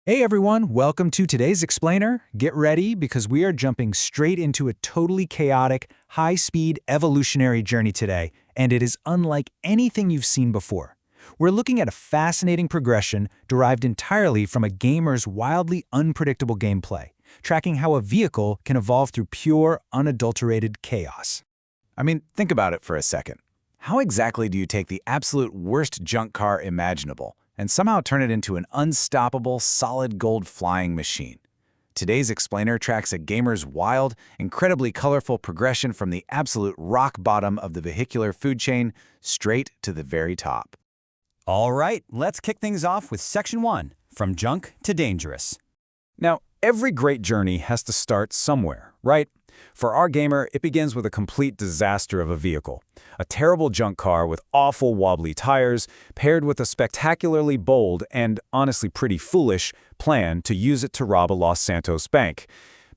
Hey everyone, welcome to today's explainer. Get ready because we are jumping straight into a totally chaotic, high-speed evolutionary journey today, and it is unlike anything you've seen before. We're looking at a fascinating progression derived entirely from a gamer's wildly unpredictable gameplay, tracking how a vehicle can evolve through pure, unadulterated chaos. I mean, think about it for a second. How exactly do you take the absolute worst junk car imaginable and somehow turn it into an unstoppable, solid gold flying machine? Today's explainer tracks a gamer's wild, incredibly colorful progression from the absolute rock bottom of the vehicular food chain straight to the very top. All right, let's kick things off with Section 1, From Junk to Dangerous. Now, every great journey has to start somewhere, right? For our gamer, it begins with a complete disaster of a vehicle. A terrible junk car with awful wobbly tires, paired with a spectacularly bold and honestly pretty foolish plan to use it to rob a Los Santos bank.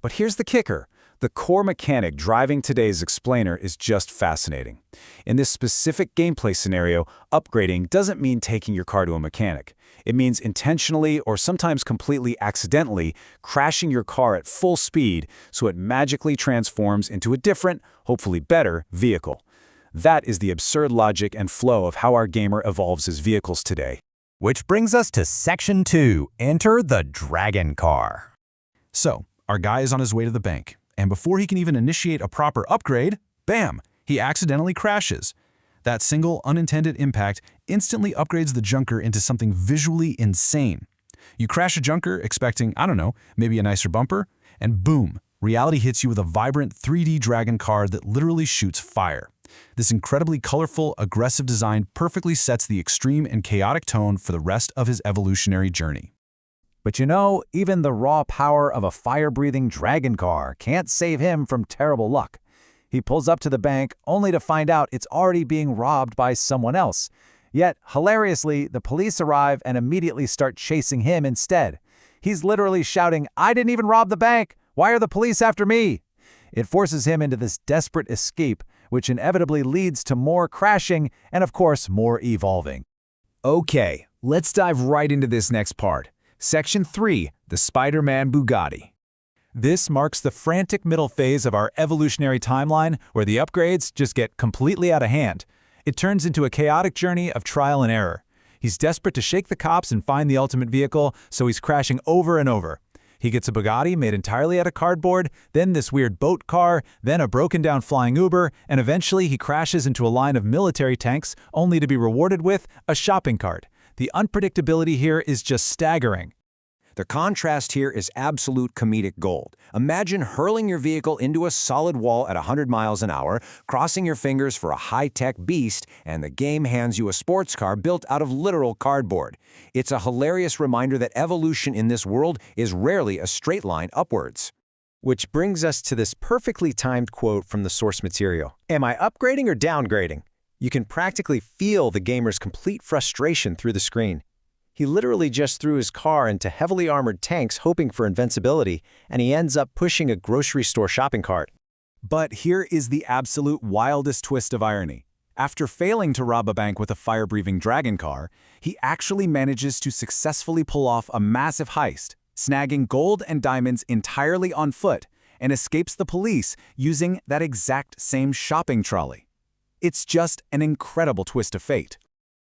But here's the kicker. The core mechanic driving today's explainer is just fascinating. In this specific gameplay scenario, upgrading doesn't mean taking your car to a mechanic. It means intentionally or sometimes completely accidentally crashing your car at full speed so it magically transforms into a different, hopefully better, vehicle. That is the absurd logic and flow of how our gamer evolves his vehicles today. Which brings us to Section 2, Enter the Dragon Car. So, our guy is on his way to the bank, and before he can even initiate a proper upgrade, bam, he accidentally crashes. That single unintended impact instantly upgrades the junker into something visually insane. You crash a junker expecting, I don't know, maybe a nicer bumper, and boom, reality hits you with a vibrant 3D dragon car that literally shoots fire. This incredibly colorful, aggressive design perfectly sets the extreme and chaotic tone for the rest of his evolutionary journey. But you know, even the raw power of a fire-breathing dragon car can't save him from terrible luck. He pulls up to the bank only to find out it's already being robbed by someone else. Yet, hilariously, the police arrive and immediately start chasing him instead. He's literally shouting, "I didn't even rob the bank! Why are the police after me?" It forces him into this desperate escape, which inevitably leads to more crashing and, of course, more evolving. Okay, let's dive right into this next part. Section 3, the Spider-Man Bugatti. This marks the frantic middle phase of our evolutionary timeline where the upgrades just get completely out of hand. It turns into a chaotic journey of trial and error. He's desperate to shake the cops and find the ultimate vehicle, so he's crashing over and over. He gets a Bugatti made entirely out of cardboard, then this weird boat car, then a broken-down flying Uber, and eventually he crashes into a line of military tanks only to be rewarded with a shopping cart. The unpredictability here is just staggering. The contrast here is absolute comedic gold. Imagine hurling your vehicle into a solid wall at 100 miles an hour, crossing your fingers for a high-tech beast, and the game hands you a sports car built out of literal cardboard. It's a hilarious reminder that evolution in this world is rarely a straight line upwards. Which brings us to this perfectly timed quote from the source material. Am I upgrading or downgrading? You can practically feel the gamer's complete frustration through the screen. He literally just threw his car into heavily armored tanks hoping for invincibility, and he ends up pushing a grocery store shopping cart. But here is the absolute wildest twist of irony. After failing to rob a bank with a fire-breathing dragon car, he actually manages to successfully pull off a massive heist, snagging gold and diamonds entirely on foot, and escapes the police using that exact same shopping trolley. It's just an incredible twist of fate.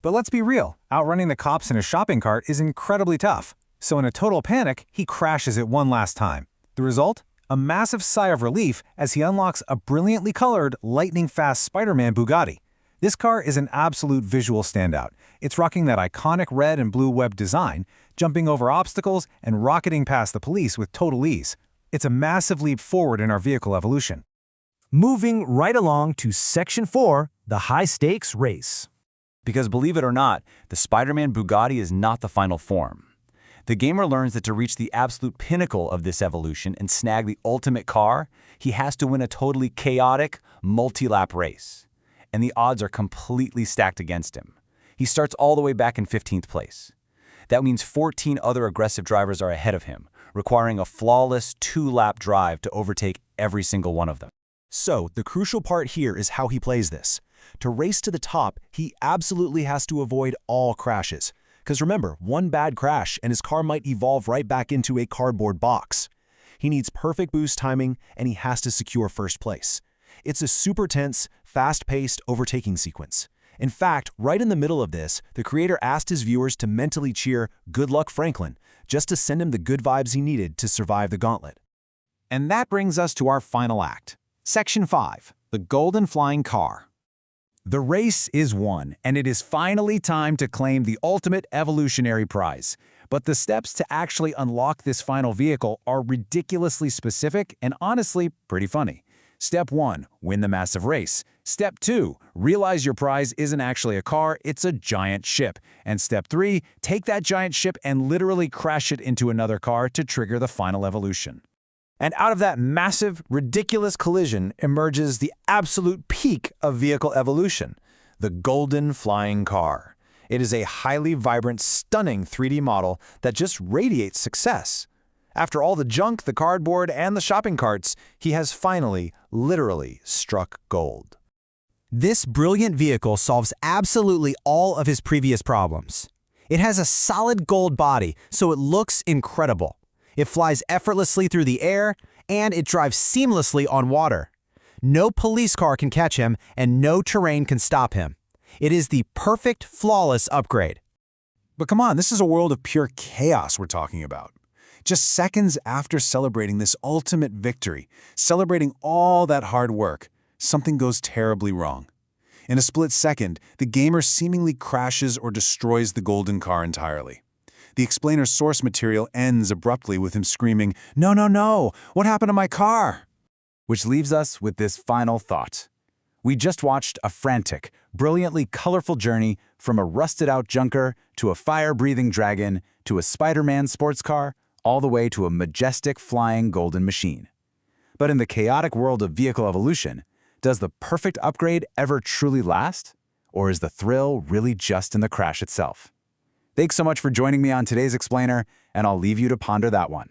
But let's be real, outrunning the cops in a shopping cart is incredibly tough. So in a total panic, he crashes it one last time. The result? A massive sigh of relief as he unlocks a brilliantly colored, lightning-fast Spider-Man Bugatti. This car is an absolute visual standout. It's rocking that iconic red and blue web design, jumping over obstacles and rocketing past the police with total ease. It's a massive leap forward in our vehicle evolution. Moving right along to Section 4, the high-stakes race. Because believe it or not, the Spider-Man Bugatti is not the final form. The gamer learns that to reach the absolute pinnacle of this evolution and snag the ultimate car, he has to win a totally chaotic, multi-lap race. And the odds are completely stacked against him. He starts all the way back in 15th place. That means 14 other aggressive drivers are ahead of him, requiring a flawless 2-lap drive to overtake every single one of them. So, the crucial part here is how he plays this. To race to the top, he absolutely has to avoid all crashes, Because remember, one bad crash and his car might evolve right back into a cardboard box. He needs perfect boost timing, and he has to secure first place. It's a super tense, fast-paced overtaking sequence. In fact, right in the middle of this, the creator asked his viewers to mentally cheer "Good luck, Franklin," just to send him the good vibes he needed to survive the gauntlet. And that brings us to our final act. Section 5, the Golden Flying Car. The race is won, and it is finally time to claim the ultimate evolutionary prize. But the steps to actually unlock this final vehicle are ridiculously specific and honestly pretty funny. Step 1, win the massive race. Step 2, realize your prize isn't actually a car, it's a giant ship. And Step 3, take that giant ship and literally crash it into another car to trigger the final evolution. And out of that massive, ridiculous collision emerges the absolute peak of vehicle evolution, the Golden Flying Car. It is a highly vibrant, stunning 3D model that just radiates success. After all the junk, the cardboard, and the shopping carts, he has finally, literally, struck gold. This brilliant vehicle solves absolutely all of his previous problems. It has a solid gold body, so it looks incredible. It flies effortlessly through the air, and it drives seamlessly on water. No police car can catch him, and no terrain can stop him. It is the perfect, flawless upgrade. But come on, this is a world of pure chaos we're talking about. Just seconds after celebrating this ultimate victory, celebrating all that hard work, something goes terribly wrong. In a split second, the gamer seemingly crashes or destroys the golden car entirely. The explainer's source material ends abruptly with him screaming, "No, no, no! What happened to my car?" Which leaves us with this final thought. We just watched a frantic, brilliantly colorful journey from a rusted-out junker to a fire-breathing dragon to a Spider-Man sports car, all the way to a majestic flying golden machine. But in the chaotic world of vehicle evolution, does the perfect upgrade ever truly last? Or is the thrill really just in the crash itself? Thanks so much for joining me on today's Explainer, and I'll leave you to ponder that one.